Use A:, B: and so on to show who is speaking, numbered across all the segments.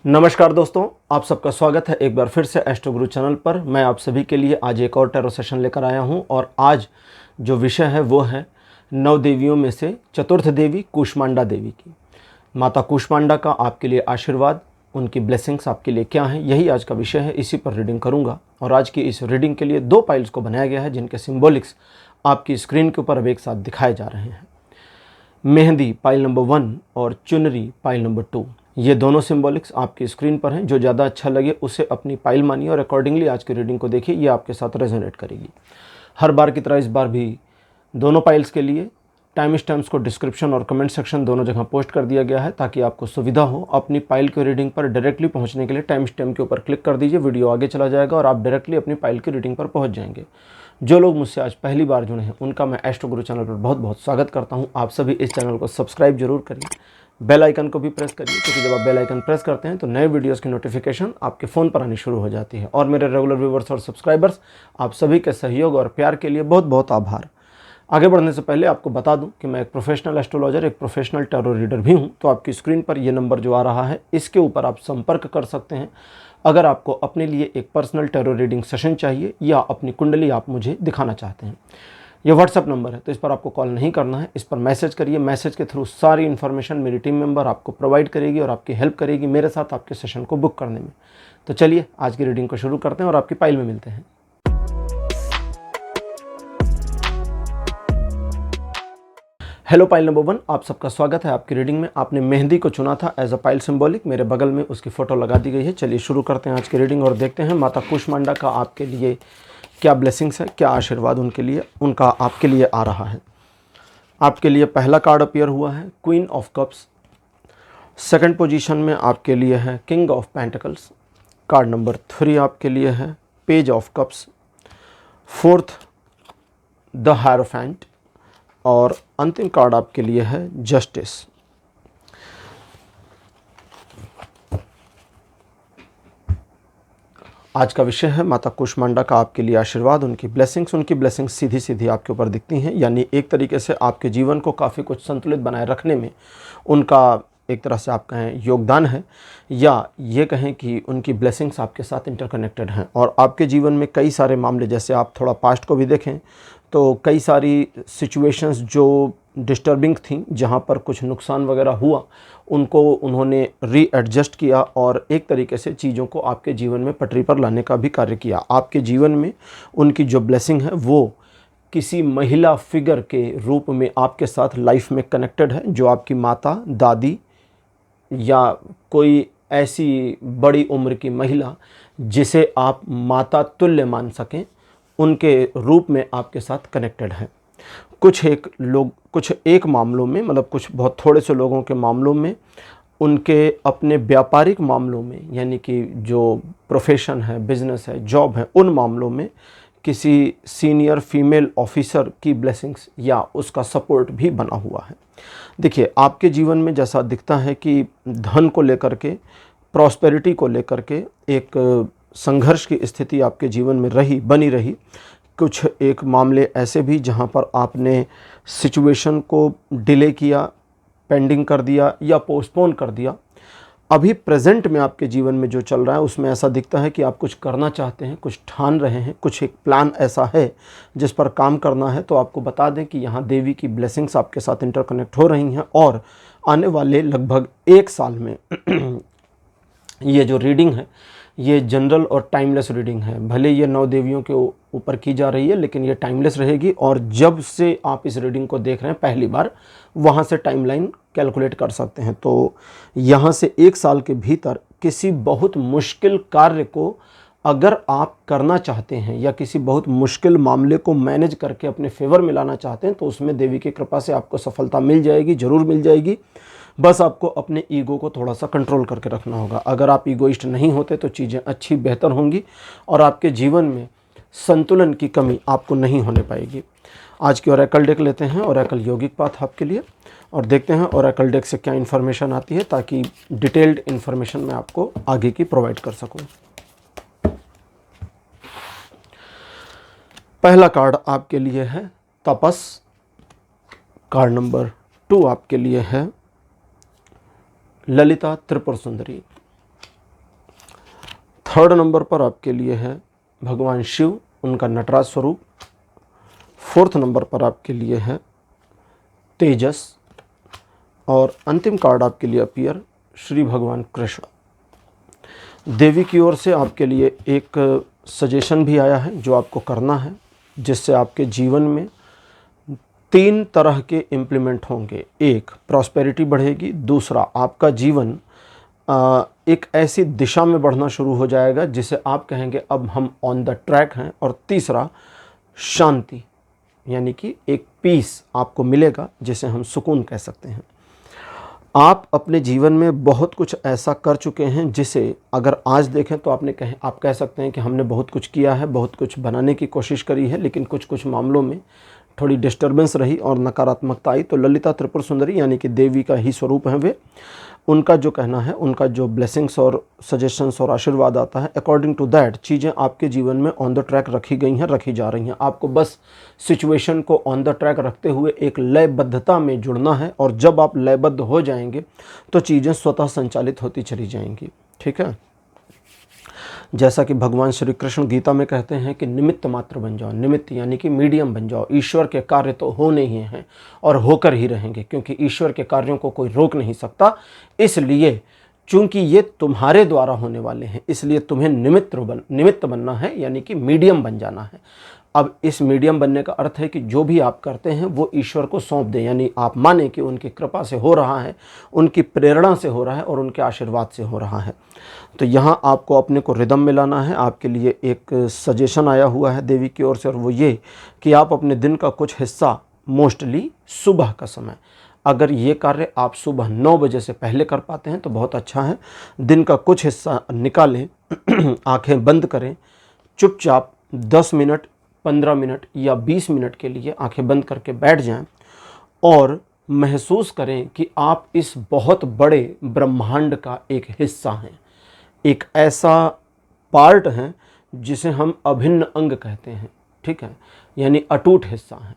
A: नमस्कार दोस्तों, आप सबका स्वागत है एक बार फिर से एस्ट्रो गुरु चैनल पर। मैं आप सभी के लिए आज एक और टैरो सेशन लेकर आया हूं और आज जो विषय है वो है 9 देवियों में से चतुर्थ देवी कूष्मांडा देवी की। माता कूष्मांडा का आपके लिए आशीर्वाद, उनकी ब्लेसिंग्स आपके लिए क्या हैं, यही आज का विषय है। इसी पर रीडिंग करूँगा और आज की इस रीडिंग के लिए 2 पाइल्स को बनाया गया है जिनके सिम्बॉलिक्स आपकी स्क्रीन के ऊपर अब एक साथ दिखाए जा रहे हैं। मेहंदी पाइल नंबर 1 और चुनरी पाइल नंबर 2, ये दोनों सिंबॉलिक्स आपकी स्क्रीन पर हैं। जो ज़्यादा अच्छा लगे उसे अपनी पाइल मानिए और अकॉर्डिंगली आज की रीडिंग को देखिए, ये आपके साथ रेजोनेट करेगी। हर बार की तरह इस बार भी दोनों पाइल्स के लिए टाइम स्टैम्प्स को डिस्क्रिप्शन और कमेंट सेक्शन दोनों जगह पोस्ट कर दिया गया है ताकि आपको सुविधा हो। अपनी पाइल की रीडिंग पर डायरेक्टली पहुंचने के लिए टाइम स्टैम्प के ऊपर क्लिक कर दीजिए, वीडियो आगे चला जाएगा और आप डायरेक्टली अपनी पाइल की रीडिंग पर पहुँच जाएंगे। जो लोग मुझसे आज पहली बार जुड़े हैं उनका मैं एस्ट्रो गुरु चैनल पर बहुत बहुत स्वागत करता हूं। आप सभी इस चैनल को सब्सक्राइब जरूर करिए, बेल आइकन को भी प्रेस करिए, क्योंकि जब आप बेल आइकन प्रेस करते हैं तो नए वीडियोस की नोटिफिकेशन आपके फ़ोन पर आनी शुरू हो जाती है। और मेरे रेगुलर व्यूवर्स और सब्सक्राइबर्स, आप सभी के सहयोग और प्यार के लिए बहुत बहुत आभार। आगे बढ़ने से पहले आपको बता दूं कि मैं एक प्रोफेशनल एस्ट्रोलॉजर, एक प्रोफेशनल टैरो रीडर भी हूं। तो आपकी स्क्रीन पर ये नंबर जो आ रहा है इसके ऊपर आप संपर्क कर सकते हैं अगर आपको अपने लिए एक पर्सनल टैरो रीडिंग सेशन चाहिए या अपनी कुंडली आप मुझे दिखाना चाहते हैं। ये व्हाट्सअप नंबर है तो इस पर आपको कॉल नहीं करना है, इस पर मैसेज करिए। मैसेज के थ्रू सारी इन्फॉर्मेशन मेरी टीम मेंबर आपको प्रोवाइड करेगी और आपकी हेल्प करेगी मेरे साथ आपके सेशन को बुक करने में। तो चलिए आज की रीडिंग को शुरू करते हैं और आपकी पाइल में मिलते हैं। हेलो पाइल नंबर 1, आप सबका स्वागत है आपकी रीडिंग में। आपने मेहंदी को चुना था एज अ पाइल सिंबॉलिक, मेरे बगल में उसकी फ़ोटो लगा दी गई है। चलिए शुरू करते हैं आज की रीडिंग और देखते हैं माता कूष्मांडा का आपके लिए क्या ब्लेसिंग्स है, क्या आशीर्वाद उनके लिए उनका आपके लिए आ रहा है। आपके लिए पहला कार्ड अपीयर हुआ है queen of cups. Second position में आपके लिए है king of pentacles. Card number 3 आपके लिए है page of cups. Fourth the hierophant और अंतिम कार्ड आपके लिए है जस्टिस। आज का विषय है माता कूष्मांडा का आपके लिए आशीर्वाद, उनकी ब्लेसिंग्स सीधी सीधी आपके ऊपर दिखती हैं। यानी एक तरीके से आपके जीवन को काफ़ी कुछ संतुलित बनाए रखने में उनका एक तरह से आप कहें योगदान है, या ये कहें कि उनकी ब्लेसिंग्स आपके साथ इंटरकनेक्टेड हैं। और आपके जीवन में कई सारे मामले, जैसे आप थोड़ा पास्ट को भी देखें तो कई सारी सिचुएशंस जो डिस्टर्बिंग थी, जहाँ पर कुछ नुकसान वगैरह हुआ, उनको उन्होंने रीएडजस्ट किया और एक तरीके से चीज़ों को आपके जीवन में पटरी पर लाने का भी कार्य किया। आपके जीवन में उनकी जो ब्लेसिंग है वो किसी महिला फिगर के रूप में आपके साथ लाइफ में कनेक्टेड है, जो आपकी माता, दादी या कोई ऐसी बड़ी उम्र की महिला जिसे आप माता तुल्य मान सकें, उनके रूप में आपके साथ कनेक्टेड है। कुछ एक मामलों में, मतलब कुछ बहुत थोड़े से लोगों के मामलों में, उनके अपने व्यापारिक मामलों में, यानी कि जो प्रोफेशन है, बिजनेस है, जॉब है, उन मामलों में किसी सीनियर फीमेल ऑफिसर की ब्लेसिंग्स या उसका सपोर्ट भी बना हुआ है। देखिए, आपके जीवन में जैसा दिखता है कि धन को लेकर के, प्रॉस्पेरिटी को लेकर के एक संघर्ष की स्थिति आपके जीवन में बनी रही। कुछ एक मामले ऐसे भी जहां पर आपने सिचुएशन को डिले किया, पेंडिंग कर दिया या पोस्टपोन कर दिया। अभी प्रेजेंट में आपके जीवन में जो चल रहा है उसमें ऐसा दिखता है कि आप कुछ करना चाहते हैं, कुछ ठान रहे हैं, कुछ एक प्लान ऐसा है जिस पर काम करना है। तो आपको बता दें कि यहाँ देवी की ब्लेसिंग्स आपके साथ इंटरकनेक्ट हो रही हैं और आने वाले लगभग 1 साल में ये जो रीडिंग है ये जनरल और टाइमलेस रीडिंग है। भले ये 9 देवियों के ऊपर की जा रही है लेकिन ये टाइमलेस रहेगी। और जब से आप इस रीडिंग को देख रहे हैं पहली बार, वहाँ से टाइमलाइन कैलकुलेट कर सकते हैं। तो यहाँ से 1 साल के भीतर किसी बहुत मुश्किल कार्य को अगर आप करना चाहते हैं या किसी बहुत मुश्किल मामले को मैनेज करके अपने फेवर में लाना चाहते हैं तो उसमें देवी की कृपा से आपको सफलता मिल जाएगी, ज़रूर मिल जाएगी। बस आपको अपने ईगो को थोड़ा सा कंट्रोल करके रखना होगा। अगर आप ईगोइस्ट नहीं होते तो चीज़ें अच्छी बेहतर होंगी और आपके जीवन में संतुलन की कमी आपको नहीं होने पाएगी। आज की ओरेकल डेक लेते हैं, ओरेकल योगिक पाथ आपके लिए, और देखते हैं ओरेकल डेक से क्या इन्फॉर्मेशन आती है ताकि डिटेल्ड इन्फॉर्मेशन मैं आपको आगे की प्रोवाइड कर सकूं। पहला कार्ड आपके लिए है तपस। कार्ड नंबर 2 आपके लिए है ललिता त्रिपुर सुंदरी। 3rd नंबर पर आपके लिए है भगवान शिव, उनका नटराज स्वरूप। 4th नंबर पर आपके लिए है तेजस। और अंतिम कार्ड आपके लिए अपीयर श्री भगवान कृष्ण। देवी की ओर से आपके लिए एक सजेशन भी आया है जो आपको करना है, जिससे आपके जीवन में 3 तरह के इम्प्लीमेंट होंगे। एक, प्रॉस्पेरिटी बढ़ेगी। दूसरा, आपका जीवन एक ऐसी दिशा में बढ़ना शुरू हो जाएगा जिसे आप कहेंगे अब हम ऑन द ट्रैक हैं। और तीसरा, शांति, यानी कि एक पीस आपको मिलेगा जिसे हम सुकून कह सकते हैं। आप अपने जीवन में बहुत कुछ ऐसा कर चुके हैं जिसे अगर आज देखें तो आप कह सकते हैं कि हमने बहुत कुछ किया है, बहुत कुछ बनाने की कोशिश करी है, लेकिन कुछ कुछ मामलों में थोड़ी डिस्टर्बेंस रही और नकारात्मकता आई। तो ललिता त्रिपुर सुंदरी यानी कि देवी का ही स्वरूप है वे, उनका जो कहना है, उनका जो ब्लेसिंग्स और सजेशंस और आशीर्वाद आता है, अकॉर्डिंग टू दैट चीज़ें आपके जीवन में ऑन द ट्रैक रखी गई हैं, रखी जा रही हैं। आपको बस सिचुएशन को ऑन द ट्रैक रखते हुए एक लयबद्धता में जुड़ना है, और जब आप लयबद्ध हो जाएंगे तो चीज़ें स्वतः संचालित होती चली जाएंगी। ठीक है, जैसा कि भगवान श्री कृष्ण गीता में कहते हैं कि निमित्त मात्र बन जाओ। निमित्त यानी कि मीडियम बन जाओ। ईश्वर के कार्य तो होने ही हैं और होकर ही रहेंगे, क्योंकि ईश्वर के कार्यों को कोई रोक नहीं सकता। इसलिए चूंकि ये तुम्हारे द्वारा होने वाले हैं, इसलिए तुम्हें निमित्त बनना है, यानी कि मीडियम बन जाना है। अब इस मीडियम बनने का अर्थ है कि जो भी आप करते हैं वो ईश्वर को सौंप दें, यानी आप माने कि उनकी कृपा से हो रहा है, उनकी प्रेरणा से हो रहा है और उनके आशीर्वाद से हो रहा है। तो यहाँ आपको अपने को रिदम में लाना है। आपके लिए एक सजेशन आया हुआ है देवी की ओर से, और वो ये कि आप अपने दिन का कुछ हिस्सा, मोस्टली सुबह का समय, अगर ये कार्य आप सुबह 9 बजे से पहले कर पाते हैं तो बहुत अच्छा है। दिन का कुछ हिस्सा निकालें, आंखें बंद करें, चुपचाप 10 मिनट, 15 मिनट या 20 मिनट के लिए आंखें बंद करके बैठ जाएं और महसूस करें कि आप इस बहुत बड़े ब्रह्मांड का एक हिस्सा हैं, एक ऐसा पार्ट है जिसे हम अभिन्न अंग कहते हैं। ठीक है, यानी अटूट हिस्सा है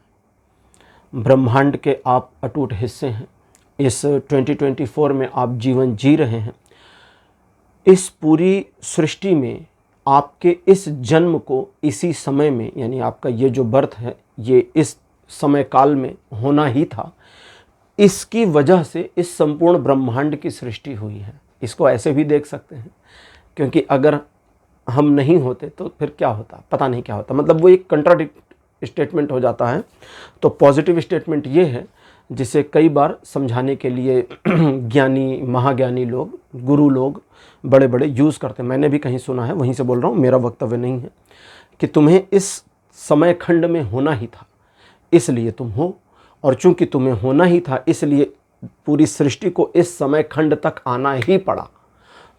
A: ब्रह्मांड के। आप अटूट हिस्से हैं। इस 2024 में आप जीवन जी रहे हैं। इस पूरी सृष्टि में आपके इस जन्म को इसी समय में, यानी आपका ये जो बर्थ है, ये इस समय काल में होना ही था। इसकी वजह से इस संपूर्ण ब्रह्मांड की सृष्टि हुई है। इसको ऐसे भी देख सकते हैं, क्योंकि अगर हम नहीं होते तो फिर क्या होता, पता नहीं क्या होता। मतलब वो एक कंट्राडिक्ट स्टेटमेंट हो जाता है। तो पॉजिटिव स्टेटमेंट ये है जिसे कई बार समझाने के लिए ज्ञानी, महाज्ञानी लोग, गुरु लोग बड़े बड़े यूज़ करते हैं। मैंने भी कहीं सुना है, वहीं से बोल रहा हूँ, मेरा वक्तव्य नहीं है, कि तुम्हें इस समय खंड में होना ही था इसलिए तुम हो, और चूंकि तुम्हें होना ही था इसलिए पूरी सृष्टि को इस समय खंड तक आना ही पड़ा।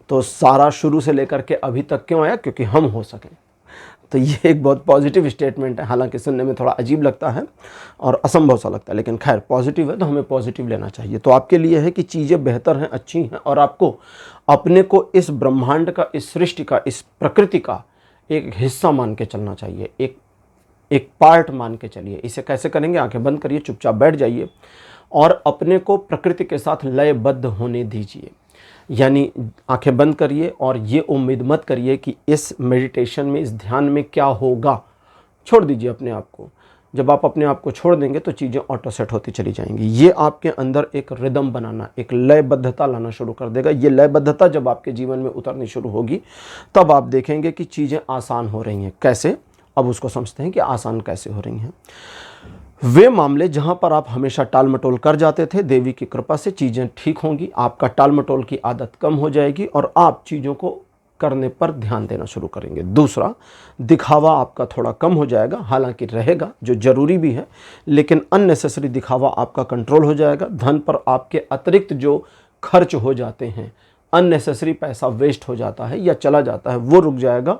A: तो सारा शुरू से लेकर के अभी तक क्यों आया? क्योंकि हम हो सकें। तो ये एक बहुत पॉजिटिव स्टेटमेंट है। हालांकि सुनने में थोड़ा अजीब लगता है और असंभव सा लगता है, लेकिन खैर पॉजिटिव है तो हमें पॉजिटिव लेना चाहिए। तो आपके लिए है कि चीज़ें बेहतर हैं, अच्छी हैं, और आपको अपने को इस ब्रह्मांड का, इस सृष्टि का, इस प्रकृति का एक हिस्सा मान के चलना चाहिए, एक पार्ट मान के चलिए। इसे कैसे करेंगे? आंखें बंद करिए, चुपचाप बैठ जाइए और अपने को प्रकृति के साथ लयबद्ध होने दीजिए। यानी आंखें बंद करिए और ये उम्मीद मत करिए कि इस मेडिटेशन में, इस ध्यान में क्या होगा। छोड़ दीजिए अपने आप को। जब आप अपने आप को छोड़ देंगे तो चीज़ें ऑटो सेट होती चली जाएंगी। ये आपके अंदर एक रिदम बनाना, एक लयबद्धता लाना शुरू कर देगा। ये लयबद्धता जब आपके जीवन में उतरनी शुरू होगी तब आप देखेंगे कि चीज़ें आसान हो रही हैं। कैसे? अब उसको समझते हैं कि आसान कैसे हो रही हैं। वे मामले जहां पर आप हमेशा टाल मटोल कर जाते थे, देवी की कृपा से चीज़ें ठीक होंगी। आपका टाल मटोल की आदत कम हो जाएगी और आप चीज़ों को करने पर ध्यान देना शुरू करेंगे। दूसरा, दिखावा आपका थोड़ा कम हो जाएगा, हालांकि रहेगा, जो जरूरी भी है, लेकिन अननेसेसरी दिखावा आपका कंट्रोल हो जाएगा। धन पर आपके अतिरिक्त जो खर्च हो जाते हैं, अननेसेसरी पैसा वेस्ट हो जाता है या चला जाता है, वो रुक जाएगा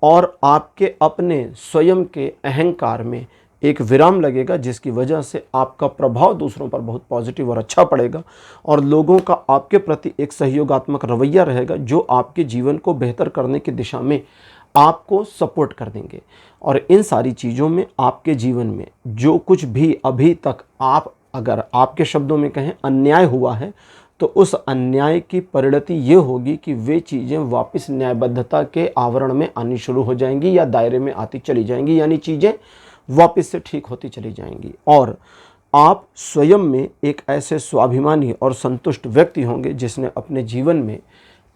A: और आपके अपने स्वयं के अहंकार में एक विराम लगेगा, जिसकी वजह से आपका प्रभाव दूसरों पर बहुत पॉजिटिव और अच्छा पड़ेगा और लोगों का आपके प्रति एक सहयोगात्मक रवैया रहेगा, जो आपके जीवन को बेहतर करने की दिशा में आपको सपोर्ट कर देंगे। और इन सारी चीज़ों में आपके जीवन में जो कुछ भी अभी तक, आप अगर आपके शब्दों में कहें, अन्याय हुआ है, तो उस अन्याय की परिणति ये होगी कि वे चीज़ें वापस न्यायबद्धता के आवरण में आनी शुरू हो जाएंगी या दायरे में आती चली जाएंगी, यानी चीज़ें वापस से ठीक होती चली जाएंगी। और आप स्वयं में एक ऐसे स्वाभिमानी और संतुष्ट व्यक्ति होंगे जिसने अपने जीवन में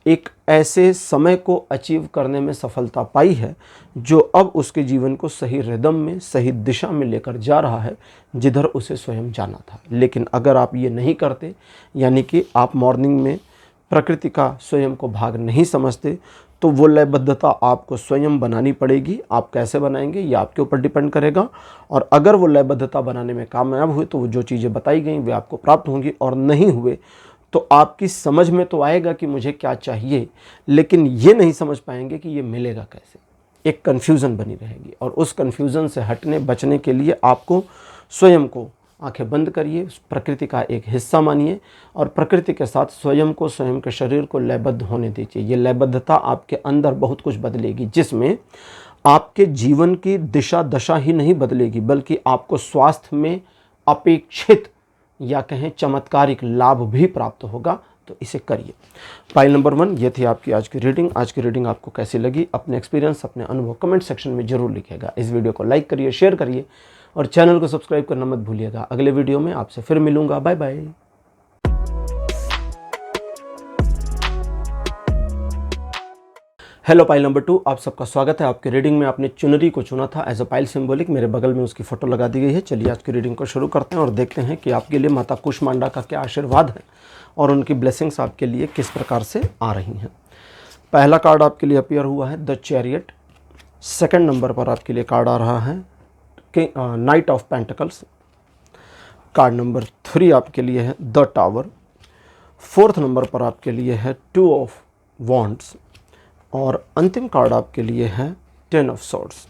A: एक ऐसे समय को अचीव करने में सफलता पाई है जो अब उसके जीवन को सही रिदम में, सही दिशा में लेकर जा रहा है जिधर उसे स्वयं जाना था। लेकिन अगर आप ये नहीं करते, यानी कि आप मॉर्निंग में प्रकृति का स्वयं को भाग नहीं समझते, तो वो लयबद्धता आपको स्वयं बनानी पड़ेगी। आप कैसे बनाएंगे ये आपके ऊपर डिपेंड करेगा। और अगर वो लयबद्धता बनाने में कामयाब हुए तो वो जो चीज़ें बताई गई वे आपको प्राप्त होंगी, और नहीं हुए तो आपकी समझ में तो आएगा कि मुझे क्या चाहिए, लेकिन ये नहीं समझ पाएंगे कि ये मिलेगा कैसे। एक कन्फ्यूज़न बनी रहेगी, और उस कन्फ्यूज़न से हटने बचने के लिए आपको स्वयं को आंखें बंद करिए, प्रकृति का एक हिस्सा मानिए और प्रकृति के साथ स्वयं को, स्वयं के शरीर को लयबद्ध होने दीजिए। ये लयबद्धता आपके अंदर बहुत कुछ बदलेगी, जिसमें आपके जीवन की दिशा दशा ही नहीं बदलेगी बल्कि आपको स्वास्थ्य में अपेक्षित या कहें चमत्कारिक लाभ भी प्राप्त होगा। तो इसे करिए। फाइल नंबर 1 ये थी आपकी आज की रीडिंग। आज की रीडिंग आपको कैसी लगी, अपने एक्सपीरियंस, अपने अनुभव कमेंट सेक्शन में जरूर लिखिएगा। इस वीडियो को लाइक करिए, शेयर करिए और चैनल को सब्सक्राइब करना मत भूलिएगा। अगले वीडियो में आपसे फिर मिलूंगा। Bye bye. हेलो पाइल नंबर 2, आप सबका स्वागत है। आपके रीडिंग में आपने चुनरी को चुना था एज अ पाइल सिंबॉलिक। मेरे बगल में उसकी फोटो लगा दी गई है। चलिए आज की रीडिंग को शुरू करते हैं और देखते हैं कि आपके लिए माता कुष्मांडा का क्या आशीर्वाद है और उनकी ब्लेसिंग्स आपके लिए किस प्रकार से आ रही हैं। पहला कार्ड आपके लिए अपीयर हुआ है द चैरियट। सेकंड नंबर पर आपके लिए कार्ड आ रहा है night of pentacles. Card number 3 आपके लिए है द टावर। फोर्थ नंबर पर आपके लिए है 2 ऑफ वॉन्ड्स और अंतिम कार्ड आपके लिए है 10 ऑफ सॉर्ड्स।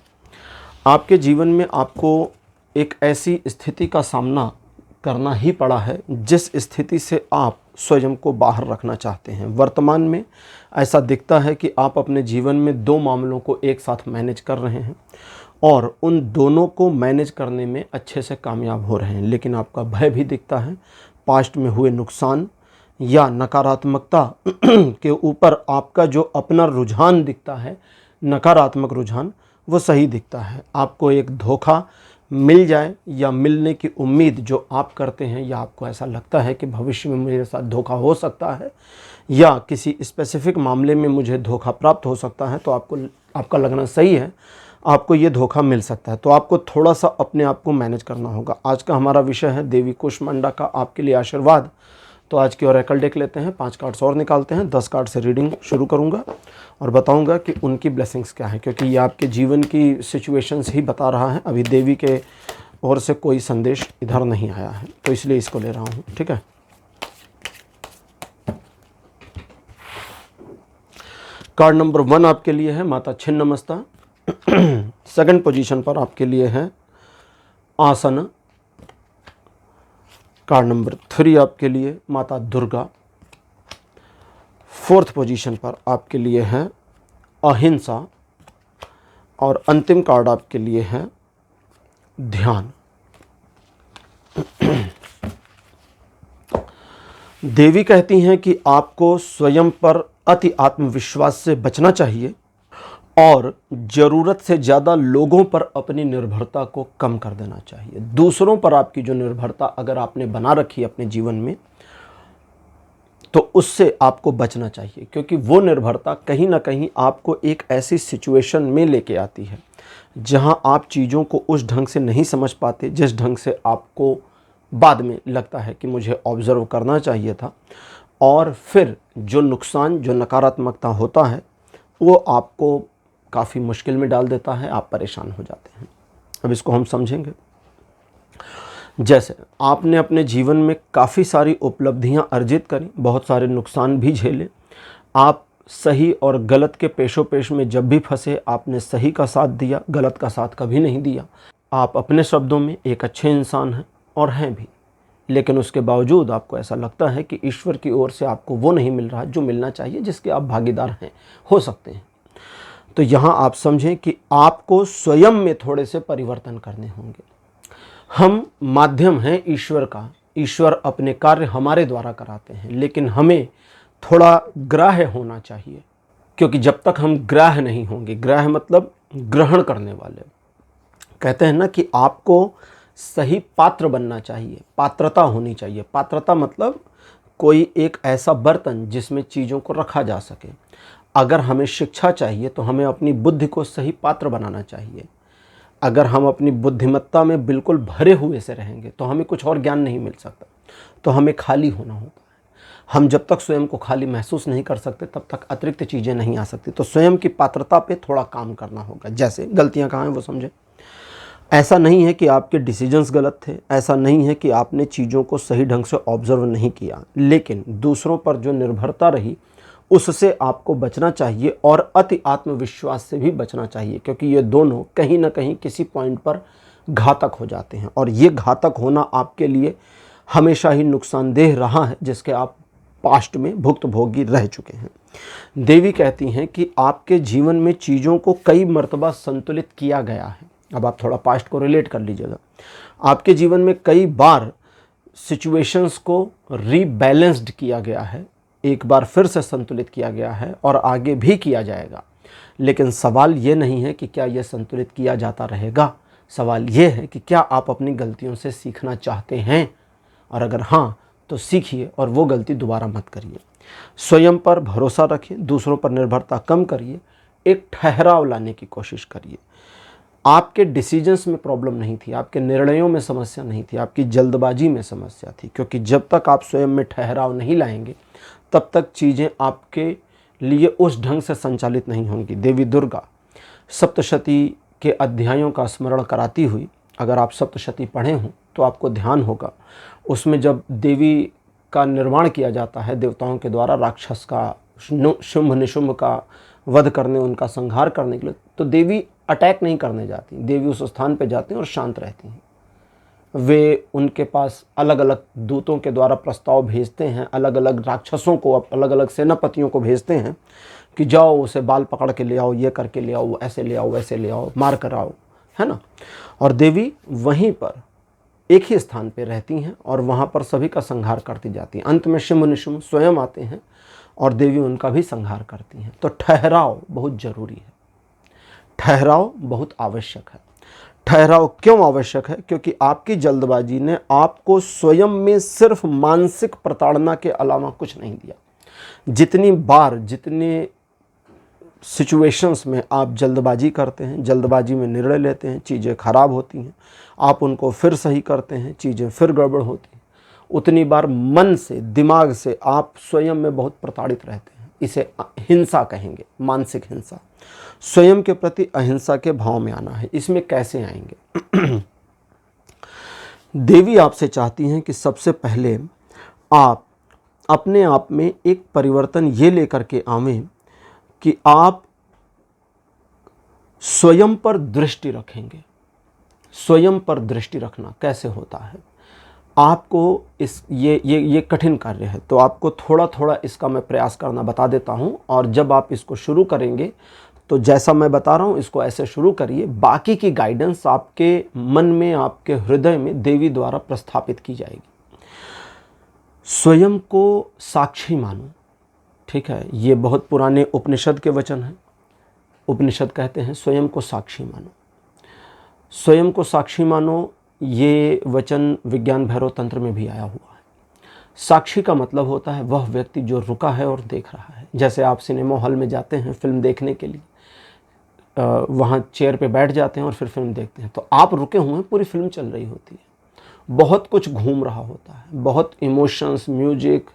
A: आपके जीवन में आपको एक ऐसी स्थिति का सामना करना ही पड़ा है जिस स्थिति से आप स्वयं को बाहर रखना चाहते हैं। वर्तमान में ऐसा दिखता है कि आप अपने जीवन में 2 मामलों को एक साथ मैनेज कर रहे हैं और उन दोनों को मैनेज करने में अच्छे से कामयाब हो रहे हैं, लेकिन आपका भय भी दिखता है। पास्ट में हुए नुकसान या नकारात्मकता के ऊपर आपका जो अपना रुझान दिखता है, नकारात्मक रुझान, वो सही दिखता है। आपको एक धोखा मिल जाए या मिलने की उम्मीद जो आप करते हैं, या आपको ऐसा लगता है कि भविष्य में मेरे साथ धोखा हो सकता है या किसी स्पेसिफिक मामले में मुझे धोखा प्राप्त हो सकता है, तो आपका लगना सही है, आपको ये धोखा मिल सकता है। तो आपको थोड़ा सा अपने आप को मैनेज करना होगा। आज का हमारा विषय है देवी कुष्मांडा का आपके लिए आशीर्वाद। तो आज की ओरेकल देख लेते हैं। 5 कार्ड्स और निकालते हैं। 10 कार्ड से रीडिंग शुरू करूंगा और बताऊंगा कि उनकी ब्लेसिंग्स क्या है, क्योंकि ये आपके जीवन की सिचुएशंस ही बता रहा है। अभी देवी के ओर से कोई संदेश इधर नहीं आया है, तो इसलिए इसको ले रहा हूँ। ठीक है। कार्ड नंबर 1 आपके लिए है माता छिन्नमस्ता। सेकंड पोजीशन पर आपके लिए है आसन। कार्ड नंबर 3 आपके लिए माता दुर्गा। फोर्थ पोजीशन पर आपके लिए है अहिंसा और अंतिम कार्ड आपके लिए है ध्यान। देवी कहती हैं कि आपको स्वयं पर अति आत्मविश्वास से बचना चाहिए और ज़रूरत से ज़्यादा लोगों पर अपनी निर्भरता को कम कर देना चाहिए। दूसरों पर आपकी जो निर्भरता अगर आपने बना रखी है अपने जीवन में, तो उससे आपको बचना चाहिए, क्योंकि वो निर्भरता कहीं ना कहीं आपको एक ऐसी सिचुएशन में लेके आती है जहां आप चीज़ों को उस ढंग से नहीं समझ पाते जिस ढंग से आपको बाद में लगता है कि मुझे ऑब्ज़र्व करना चाहिए था, और फिर जो नुकसान, जो नकारात्मकता होता है, वो आपको काफ़ी मुश्किल में डाल देता है। आप परेशान हो जाते हैं। अब इसको हम समझेंगे। जैसे आपने अपने जीवन में काफ़ी सारी उपलब्धियां अर्जित करी, बहुत सारे नुकसान भी झेले। आप सही और गलत के पेशो पेश में जब भी फंसे, आपने सही का साथ दिया, गलत का साथ कभी नहीं दिया। आप अपने शब्दों में एक अच्छे इंसान हैं और हैं भी, लेकिन उसके बावजूद आपको ऐसा लगता है कि ईश्वर की ओर से आपको वो नहीं मिल रहा जो मिलना चाहिए, जिसके आप भागीदार हैं, हो सकते हैं। तो यहाँ आप समझें कि आपको स्वयं में थोड़े से परिवर्तन करने होंगे। हम माध्यम हैं ईश्वर का, ईश्वर अपने कार्य हमारे द्वारा कराते हैं, लेकिन हमें थोड़ा ग्राह्य होना चाहिए, क्योंकि जब तक हम ग्राह्य नहीं होंगे, ग्राह्य मतलब ग्रहण करने वाले, कहते हैं ना कि आपको सही पात्र बनना चाहिए, पात्रता होनी चाहिए। पात्रता मतलब कोई एक ऐसा बर्तन जिसमें चीज़ों को रखा जा सके। अगर हमें शिक्षा चाहिए तो हमें अपनी बुद्धि को सही पात्र बनाना चाहिए। अगर हम अपनी बुद्धिमत्ता में बिल्कुल भरे हुए से रहेंगे तो हमें कुछ और ज्ञान नहीं मिल सकता, तो हमें खाली होना होता है। हम जब तक स्वयं को खाली महसूस नहीं कर सकते तब तक अतिरिक्त चीज़ें नहीं आ सकती। तो स्वयं की पात्रता पे थोड़ा काम करना होगा। जैसे गलतियाँ कहाँ हैं वो समझें। ऐसा नहीं है कि आपके डिसीजंस गलत थे, ऐसा नहीं है कि आपने चीज़ों को सही ढंग से ऑब्जर्व नहीं किया, लेकिन दूसरों पर जो निर्भरता रही उससे आपको बचना चाहिए और अति आत्मविश्वास से भी बचना चाहिए, क्योंकि ये दोनों कहीं ना कहीं किसी पॉइंट पर घातक हो जाते हैं और ये घातक होना आपके लिए हमेशा ही नुकसानदेह रहा है, जिसके आप पास्ट में भुक्तभोगी रह चुके हैं। देवी कहती हैं कि आपके जीवन में चीज़ों को कई मर्तबा संतुलित किया गया है। अब आप थोड़ा पास्ट को रिलेट कर लीजिएगा। आपके जीवन में कई बार सिचुएशंस को रीबैलेंस्ड किया गया है, एक बार फिर से संतुलित किया गया है और आगे भी किया जाएगा। लेकिन सवाल ये नहीं है कि क्या यह संतुलित किया जाता रहेगा, सवाल ये है कि क्या आप अपनी गलतियों से सीखना चाहते हैं, और अगर हाँ तो सीखिए और वो गलती दोबारा मत करिए। स्वयं पर भरोसा रखिए, दूसरों पर निर्भरता कम करिए, एक ठहराव लाने की कोशिश करिए। आपके डिसीजंस में प्रॉब्लम नहीं थी, आपके निर्णयों में समस्या नहीं थी, आपकी जल्दबाजी में समस्या थी, क्योंकि जब तक आप स्वयं में ठहराव नहीं लाएंगे तब तक चीज़ें आपके लिए उस ढंग से संचालित नहीं होंगी। देवी दुर्गा सप्तशती के अध्यायों का स्मरण कराती हुई, अगर आप सप्तशती पढ़े हों तो आपको ध्यान होगा, उसमें जब देवी का निर्माण किया जाता है देवताओं के द्वारा, राक्षस का, शुंभ निशुंभ का वध करने, उनका संहार करने के लिए, तो देवी अटैक नहीं करने जाती, देवी उस स्थान पे जाती हैं और शांत रहती हैं। वे उनके पास अलग अलग दूतों के द्वारा प्रस्ताव भेजते हैं, अलग अलग राक्षसों को, अलग अलग सेनापतियों को भेजते हैं कि जाओ उसे बाल पकड़ के ले आओ, ये करके ले आओ, ऐसे ले आओ, वैसे ले आओ, मार कर आओ, है ना। और देवी वहीं पर एक ही स्थान पे रहती हैं और वहाँ पर सभी का संहार करती जाती हैं। अंत में शुंभ निशुंभ स्वयं आते हैं और देवी उनका भी संहार करती हैं। तो ठहराव बहुत ज़रूरी है, ठहराव बहुत आवश्यक है। ठहराव क्यों आवश्यक है? क्योंकि आपकी जल्दबाजी ने आपको स्वयं में सिर्फ मानसिक प्रताड़ना के अलावा कुछ नहीं दिया। जितनी बार, जितने सिचुएशंस में आप जल्दबाजी करते हैं, जल्दबाजी में निर्णय लेते हैं, चीज़ें खराब होती हैं, आप उनको फिर सही करते हैं, चीज़ें फिर गड़बड़ होती हैं, उतनी बार मन से, दिमाग से आप स्वयं में बहुत प्रताड़ित रहते हैं। इसे हिंसा कहेंगे, मानसिक हिंसा। स्वयं के प्रति अहिंसा के भाव में आना है। इसमें कैसे आएंगे? देवी आपसे चाहती हैं कि सबसे पहले आप अपने आप में एक परिवर्तन ये लेकर के आवें कि आप स्वयं पर दृष्टि रखेंगे। स्वयं पर दृष्टि रखना कैसे होता है? आपको ये कठिन कार्य है, तो आपको थोड़ा थोड़ा इसका मैं प्रयास करना बता देता हूँ। और जब आप इसको शुरू करेंगे तो जैसा मैं बता रहा हूँ इसको ऐसे शुरू करिए। बाकी की गाइडेंस आपके मन में, आपके हृदय में देवी द्वारा प्रस्थापित की जाएगी। स्वयं को साक्षी मानो, ठीक है। ये बहुत पुराने उपनिषद के वचन हैं। उपनिषद कहते हैं स्वयं को साक्षी मानो। स्वयं को साक्षी मानो, ये वचन विज्ञान भैरव तंत्र में भी आया हुआ है। साक्षी का मतलब होता है वह व्यक्ति जो रुका है और देख रहा है। जैसे आप सिनेमा हॉल में जाते हैं फिल्म देखने के लिए, वहाँ चेयर पे बैठ जाते हैं और फिर फिल्म देखते हैं, तो आप रुके हुए हैं, पूरी फिल्म चल रही होती है, बहुत कुछ घूम रहा होता है, बहुत इमोशंस, म्यूजिक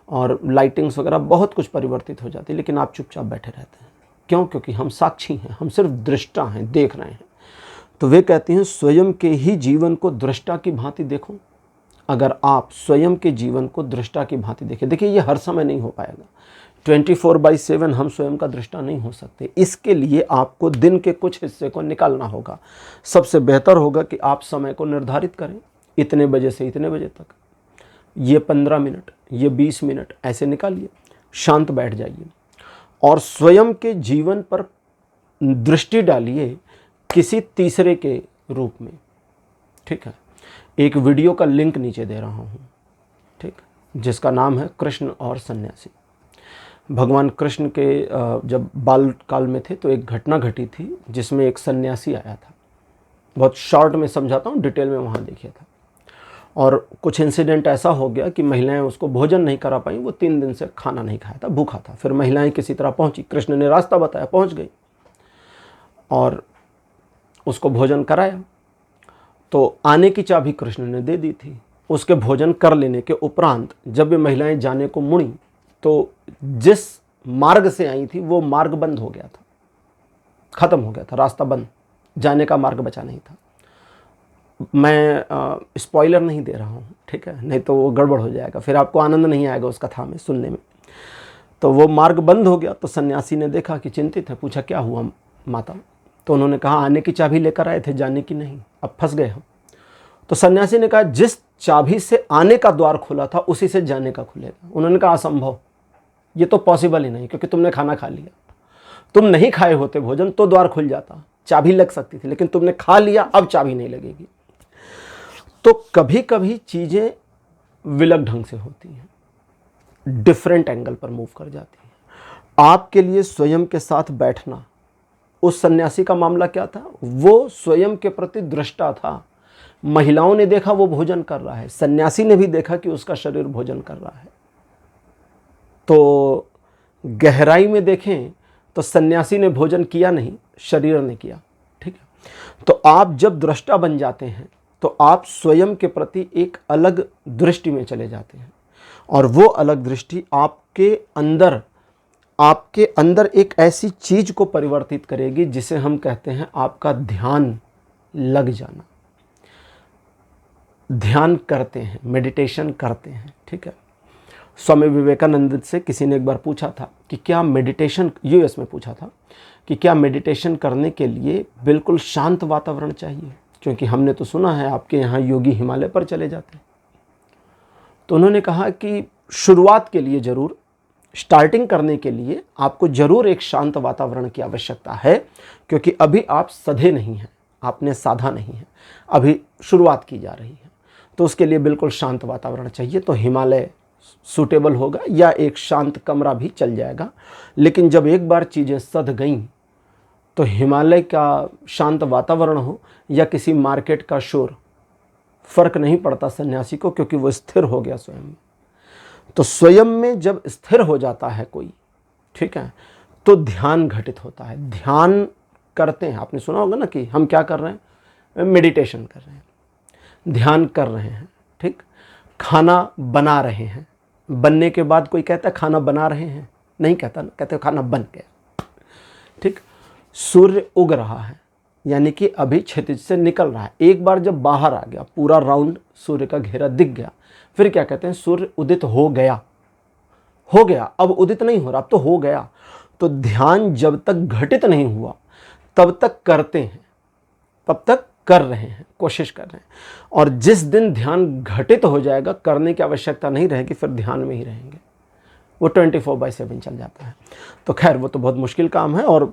A: और लाइटिंग्स वगैरह बहुत कुछ परिवर्तित हो जाती है, लेकिन आप चुपचाप बैठे रहते हैं। क्यों? क्योंकि हम साक्षी हैं, हम सिर्फ दृष्टा हैं, देख रहे हैं। तो वे कहती हैं स्वयं के ही जीवन को दृष्टा की भांति देखो। अगर आप स्वयं के जीवन को दृष्टा की भांति देखें, देखिए ये हर समय नहीं हो पाएगा, 24/7 हम स्वयं का दृष्टा नहीं हो सकते। इसके लिए आपको दिन के कुछ हिस्से को निकालना होगा। सबसे बेहतर होगा कि आप समय को निर्धारित करें, इतने बजे से इतने बजे तक, ये 15 मिनट, ये 20 मिनट ऐसे निकालिए, शांत बैठ जाइए और स्वयं के जीवन पर दृष्टि डालिए किसी तीसरे के रूप में, ठीक है। एक वीडियो का लिंक नीचे दे रहा हूँ, ठीक, जिसका नाम है कृष्ण और सन्यासी। भगवान कृष्ण के जब बाल काल में थे तो एक घटना घटी थी जिसमें एक सन्यासी आया था। बहुत शॉर्ट में समझाता हूँ, डिटेल में वहाँ देखिए था। और कुछ इंसिडेंट ऐसा हो गया कि महिलाएं उसको भोजन नहीं करा पाई। वो 3 दिन से खाना नहीं खाया था, भूखा था। फिर महिलाएं किसी तरह पहुंची, कृष्ण ने रास्ता बताया, पहुंच गई और उसको भोजन कराया। तो आने की चाबी कृष्ण ने दे दी थी। उसके भोजन कर लेने के उपरांत जब ये महिलाएं जाने को मुड़ी तो जिस मार्ग से आई थी वो मार्ग बंद हो गया था, ख़त्म हो गया था, रास्ता बंद, जाने का मार्ग बचा नहीं था। मैं स्पॉइलर नहीं दे रहा हूँ, ठीक है, नहीं तो वो गड़बड़ हो जाएगा, फिर आपको आनंद नहीं आएगा उस कथा में सुनने में। तो वो मार्ग बंद हो गया। तो सन्यासी ने देखा कि चिंतित है, पूछा क्या हुआ माता? तो उन्होंने कहा आने की चाबी लेकर आए थे, जाने की नहीं, अब फंस गए हम। तो सन्यासी ने कहा जिस चाबी से आने का द्वार खुला था उसी से जाने का खुलेगा। उन्होंने कहा असंभव, ये तो पॉसिबल ही नहीं, क्योंकि तुमने खाना खा लिया। तुम नहीं खाए होते भोजन तो द्वार खुल जाता, चाबी लग सकती थी, लेकिन तुमने खा लिया, अब चाबी नहीं लगेगी। तो कभी कभी चीज़ें विलग ढंग से होती हैं, डिफरेंट एंगल पर मूव कर जाती हैं। आपके लिए स्वयं के साथ बैठना, उस सन्यासी का मामला क्या था? वो स्वयं के प्रति दृष्टा था। महिलाओं ने देखा वो भोजन कर रहा है, सन्यासी ने भी देखा कि उसका शरीर भोजन कर रहा है। तो गहराई में देखें तो सन्यासी ने भोजन किया नहीं, शरीर ने किया, ठीक है। तो आप जब दृष्टा बन जाते हैं तो आप स्वयं के प्रति एक अलग दृष्टि में चले जाते हैं, और वो अलग दृष्टि आपके अंदर एक ऐसी चीज को परिवर्तित करेगी जिसे हम कहते हैं आपका ध्यान लग जाना। ध्यान करते हैं, मेडिटेशन करते हैं, ठीक है। स्वामी विवेकानंद से किसी ने एक बार पूछा था कि क्या मेडिटेशन, यूएस में पूछा था कि क्या मेडिटेशन करने के लिए बिल्कुल शांत वातावरण चाहिए, क्योंकि हमने तो सुना है आपके यहाँ योगी हिमालय पर चले जाते हैं। तो उन्होंने कहा कि शुरुआत के लिए ज़रूर, स्टार्टिंग करने के लिए आपको ज़रूर एक शांत वातावरण की आवश्यकता है, क्योंकि अभी आप सधे नहीं हैं, आपने साधा नहीं है, अभी शुरुआत की जा रही है। तो उसके लिए बिल्कुल शांत वातावरण चाहिए। तो हिमालय सूटेबल होगा, या एक शांत कमरा भी चल जाएगा। लेकिन जब एक बार चीज़ें सध गईं तो हिमालय का शांत वातावरण हो या किसी मार्केट का शोर, फर्क नहीं पड़ता सन्यासी को, क्योंकि वो स्थिर हो गया स्वयं में। तो स्वयं में जब स्थिर हो जाता है कोई, ठीक है, तो ध्यान घटित होता है। ध्यान करते हैं, आपने सुना होगा ना कि हम क्या कर रहे हैं, मेडिटेशन कर रहे हैं, ध्यान कर रहे हैं, ठीक। खाना बना रहे हैं, बनने के बाद कोई कहता है खाना बना रहे हैं, नहीं कहता ना, कहते खाना बन गया, ठीक। सूर्य उग रहा है, यानी कि अभी क्षितिज से निकल रहा है। एक बार जब बाहर आ गया, पूरा राउंड सूर्य का घेरा दिख गया, फिर क्या कहते हैं, सूर्य उदित हो गया। हो गया, अब उदित नहीं हो रहा, अब तो हो गया। तो ध्यान जब तक घटित नहीं हुआ तब तक करते हैं, तब तक कर रहे हैं, कोशिश कर रहे हैं। और जिस दिन ध्यान घटित हो जाएगा, करने की आवश्यकता नहीं रहेगी, फिर ध्यान में ही रहेंगे, वो 24/7 चल जाता है। तो खैर वो तो बहुत मुश्किल काम है, और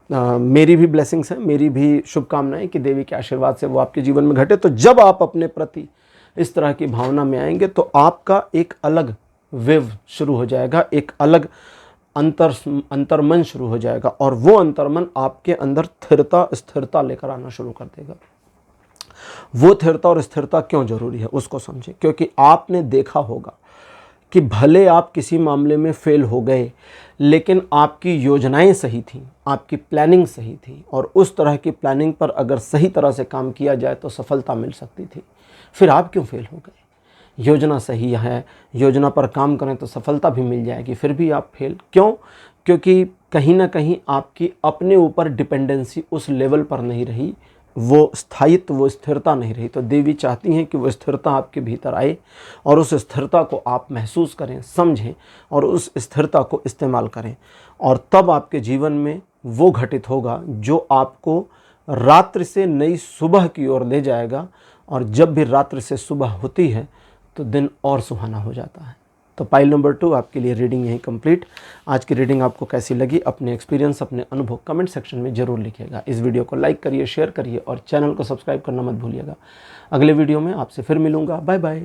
A: मेरी भी ब्लेसिंग्स हैं, मेरी भी शुभकामनाएं कि देवी के आशीर्वाद से वो आपके जीवन में घटे। तो जब आप अपने प्रति इस तरह की भावना में आएंगे तो आपका एक अलग वेव शुरू हो जाएगा, एक अलग अंतर्मन शुरू हो जाएगा, और वो अंतर्मन आपके अंदर स्थिरता लेकर आना शुरू कर देगा। वो स्थिरता और स्थिरता क्यों जरूरी है उसको समझें, क्योंकि आपने देखा होगा कि भले आप किसी मामले में फेल हो गए, लेकिन आपकी योजनाएं सही थी, आपकी प्लानिंग सही थी, और उस तरह की प्लानिंग पर अगर सही तरह से काम किया जाए तो सफलता मिल सकती थी। फिर आप क्यों फेल हो गए? योजना सही है, योजना पर काम करें तो सफलता भी मिल जाएगी, फिर भी आप फेल क्यों? क्योंकि कहीं ना कहीं आपकी अपने ऊपर डिपेंडेंसी उस लेवल पर नहीं रही, वो स्थायित्व, वो स्थिरता नहीं रही। तो देवी चाहती हैं कि वो स्थिरता आपके भीतर आए, और उस स्थिरता को आप महसूस करें, समझें, और उस स्थिरता को इस्तेमाल करें, और तब आपके जीवन में वो घटित होगा जो आपको रात्रि से नई सुबह की ओर ले जाएगा। और जब भी रात्रि से सुबह होती है तो दिन और सुहाना हो जाता है। तो पाइल नंबर 2 आपके लिए रीडिंग यहीं कंप्लीट। आज की रीडिंग आपको कैसी लगी, अपने एक्सपीरियंस, अपने अनुभव कमेंट सेक्शन में ज़रूर लिखिएगा। इस वीडियो को लाइक करिए, शेयर करिए और चैनल को सब्सक्राइब करना मत भूलिएगा। अगले वीडियो में आपसे फिर मिलूँगा। Bye bye.